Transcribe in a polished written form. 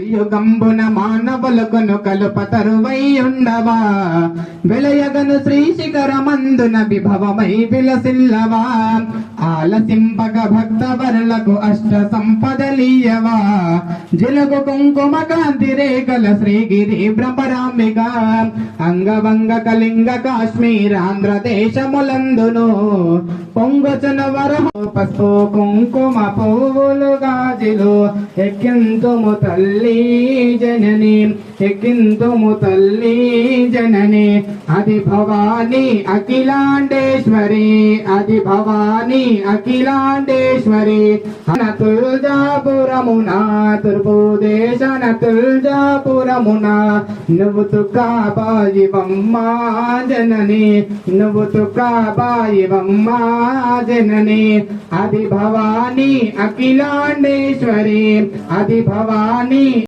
యుగంబున మానవులకును కలుపతరువై ఉండవా వెలయగను శ్రీశిఖరమందున విభవమై విలసిల్లవా ఆలసింపగ భక్తవరులకు అష్ట సంపదలీయవా జిలుగు కుంకుమ కాంతి రేఖల శ్రీగిరి భ్రమరాంబిక అంగవంగ కళింగ కాశ్మీర్ ఆంధ్రదేశములందును పొంగుచున వరము పసుపు కుంకుమ పువ్వులు గాజులు ఎక్కింతుము తల్లి जननी ఎక్కింతుము తల్లి जननी आदि भवानी अखिलांडेश्वरी आदि भवानी अखिलांडेश्वरी तुलजापुरमुना तुर्पुदेशन तुलजापुरमुना నువ్వు కాబాయివమ్మా జనని నువ్వు కాబాయివమ్మా జనని आदि भवानी अखिलांडेश्वरी आदि भवानी